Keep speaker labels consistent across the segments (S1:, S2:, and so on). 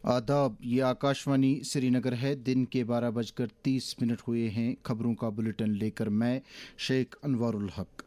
S1: आदाब, ये आकाशवाणी श्रीनगर है। दिन के 12:30 हुए हैं। खबरों का बुलेटिन लेकर मैं शेख अनवारुल हक।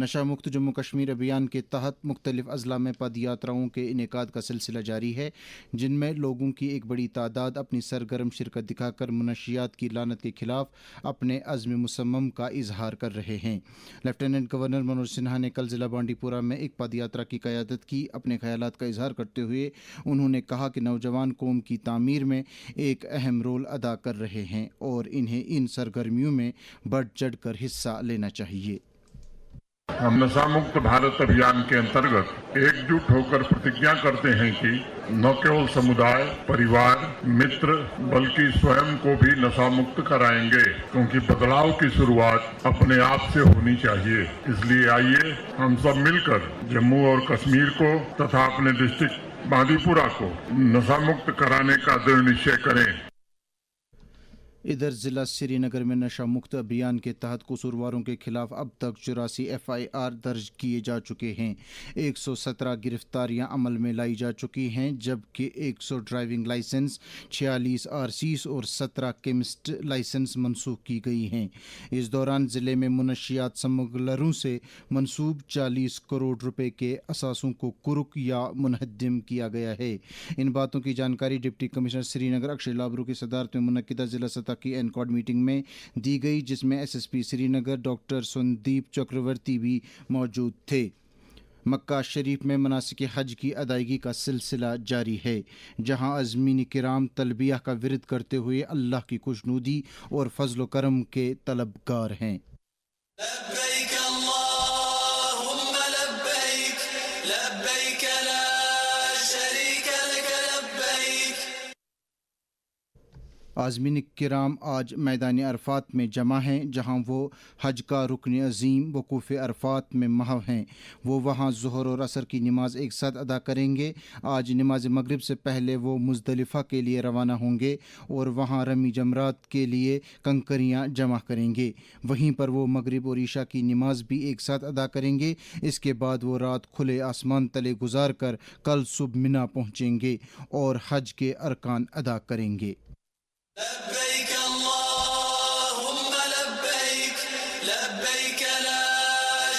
S1: नशा मुक्त जम्मू कश्मीर अभियान के तहत मुख्तलिफ अजला में पद यात्राओं के इनेकाद का सिलसिला जारी है, जिनमें लोगों की एक बड़ी तादाद अपनी सरगर्म शिरकत दिखाकर मुनशियात की लानत के खिलाफ अपने अज़्म मुसम्मम का इजहार कर रहे हैं। लेफ्टिनेंट गवर्नर मनोज सिन्हा ने कल ज़िला बांडीपुरा में एक पद यात्रा की क़यादत की। अपने ख्यालात का इजहार करते हुए उन्होंने कहा कि नौजवान कौम की तामीर में एक अहम रोल अदा कर रहे हैं और इन्हें इन सरगर्मियों में बढ़ चढ़ कर हिस्सा लेना चाहिए।
S2: हम नशा मुक्त भारत अभियान के अंतर्गत एकजुट होकर प्रतिज्ञा करते हैं कि न केवल समुदाय, परिवार, मित्र बल्कि स्वयं को भी नशा मुक्त कराएंगे, क्योंकि बदलाव की शुरुआत अपने आप से होनी चाहिए। इसलिए आइए हम सब मिलकर जम्मू और कश्मीर को तथा अपने डिस्ट्रिक्ट बांदीपुरा को नशा मुक्त कराने का दृढ़ निश्चय करें।
S1: इधर ज़िला श्रीनगर में नशा मुक्त अभियान के तहत कसूरवारों के खिलाफ अब तक 84 FIR दर्ज किए जा चुके हैं। 117 गिरफ्तारियां अमल में लाई जा चुकी हैं, जबकि 100 ड्राइविंग लाइसेंस, 46 RCs और 17 केमिस्ट लाइसेंस मनसूख की गई हैं। इस दौरान ज़िले में मुनशियात स्मगलरों से मनसूब 40 करोड़ रुपए के असासों को कुर्क या मुनहद्दिम किया गया है। इन बातों की जानकारी डिप्टी कमिश्नर श्रीनगर अक्षय लाबरू की सदारत में मुनक्किदा ज़िला सतह की एनकॉड मीटिंग में दी गई, जिसमें SSP श्रीनगर डॉक्टर संदीप चक्रवर्ती भी मौजूद थे। मक्का शरीफ में मनासिक हज की अदायगी का सिलसिला जारी है, जहां अज़मीन किराम तलबिया का विरद करते हुए अल्लाह की खुशनुदी और फजल करम के तलबगार हैं। आज़मीन किराम आज मैदान अरफात में जमा हैं, जहां वो हज का रुकन अज़ीम वकूफ़ अरफात में महव हैं। वो वहां ज़ुहर और असर की नमाज एक साथ अदा करेंगे। आज नमाज मगरिब से पहले वो मुज़दलिफ़ा के लिए रवाना होंगे और वहां रमी जमरात के लिए कंकरियां जमा करेंगे। वहीं पर वो मगरिब और ईशा की नमाज भी एक साथ अदा करेंगे। इसके बाद वो रात खुले आसमान तले गुजार कर कल सुबह मिना पहुँचेंगे और हज के अरकान अदा करेंगे।
S3: लब्बैक अल्लाहुम्मा लब्बैक लब्बैक ला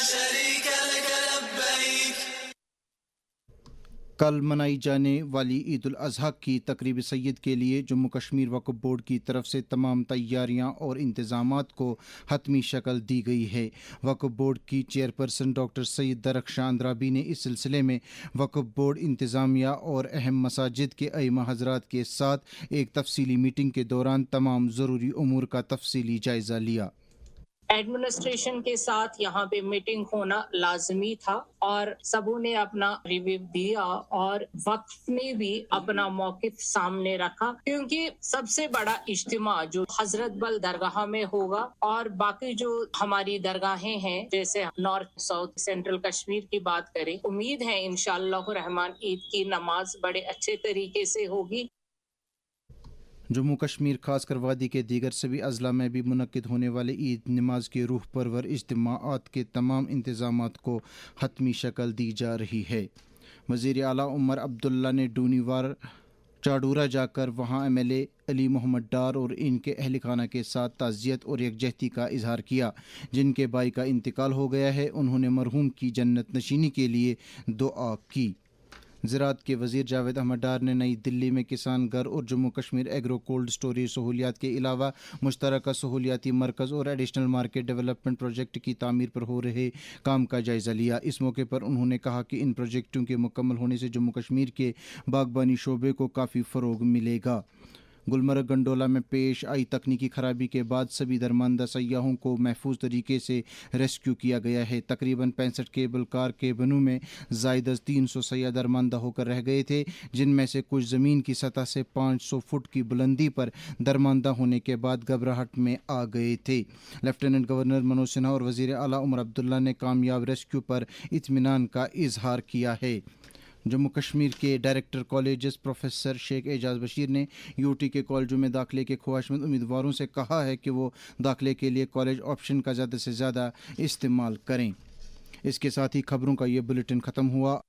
S3: शरीक लक लब्बैक।
S1: कल मनाई जाने वाली ईद उल अज़हा की तकरीब सैयद के लिए जम्मू कश्मीर वक्फ बोर्ड की तरफ से तमाम तैयारियां और इंतज़ामात को हतमी शक्ल दी गई है। वक्फ बोर्ड की चेयरपर्सन डॉक्टर सईद दरख्शां अंद्राबी ने इस सिलसिले में वक्फ बोर्ड इंतज़ामिया और अहम मसाजिद के अइम्मा हज़रात के साथ एक तफसीली मीटिंग के दौरान तमाम ज़रूरी उमूर का तफसीली जायज़ा लिया।
S4: एडमिनिस्ट्रेशन के साथ यहाँ पे मीटिंग होना लाजमी था और सबों ने अपना रिव्यू दिया और वक्फ ने भी अपना मौक़िफ़ सामने रखा, क्योंकि सबसे बड़ा इज्तिमा जो हजरत बल दरगाह में होगा और बाकी जो हमारी दरगाहें हैं, जैसे नॉर्थ साउथ सेंट्रल कश्मीर की बात करें, उम्मीद है इंशाअल्लाह रहमान ईद की नमाज बड़े अच्छे तरीके से होगी।
S1: जम्मू कश्मीर खासकर वादी के दीगर सभी अजला में भी मुनक्किद होने वाले ईद नमाज के रूह परवर इज्तिमाआत के तमाम इंतज़ामात को हतमी शक्ल दी जा रही है। वज़ीर आला उमर अब्दुल्ला ने डूनीवार चाडूरा जाकर वहां MLA अली मोहम्मद डार और इनके अहल खाना के साथ ताज़ियत और यकजहती का इजहार किया, जिनके भाई का इंतकाल हो गया है। उन्होंने मरहूम की जन्नत नशीनी के लिए दुआ की। ज़राअत के वज़ीर जावेद अहमद डार ने नई दिल्ली में किसान घर और Jammu Kashmir agro cold storage सहूलियात के अलावा मुश्तरका सहूलियाती मरकज़ और एडिशनल मार्केट डेवलपमेंट प्रोजेक्ट की तामीर पर हो रहे काम का जायज़ा लिया। इस मौके पर उन्होंने कहा कि इन प्रोजेक्टों के मुकम्मल होने से जम्मू कश्मीर के बागबानी शोबे को काफ़ी फ़रोग़ मिलेगा। गुलमर्ग गंडोला में पेश आई तकनीकी खराबी के बाद सभी दरमानदा सयाहों को महफूज तरीके से रेस्क्यू किया गया है। तकरीबन 65 केबल कार केबनों में ज़ायद 300 सयाह दरमानदा होकर रह गए थे, जिनमें से कुछ ज़मीन की सतह से 500 फुट की बुलंदी पर दरमानदा होने के बाद घबराहट में आ गए थे। लेफ्टिनेंट गवर्नर मनोज सिन्हा और वज़ीर आला उमर अब्दुल्ला ने कामयाब रेस्क्यू पर इत्मीनान का इजहार किया है। जम्मू कश्मीर के director colleges professor Sheikh Ejaz Bashir ने UT के कॉलेजों में दाखिले के ख्वाहिशमंद उम्मीदवारों से कहा है कि वो दाखिले के लिए कॉलेज ऑप्शन का ज़्यादा से ज़्यादा इस्तेमाल करें। इसके साथ ही खबरों का ये बुलेटिन ख़त्म हुआ।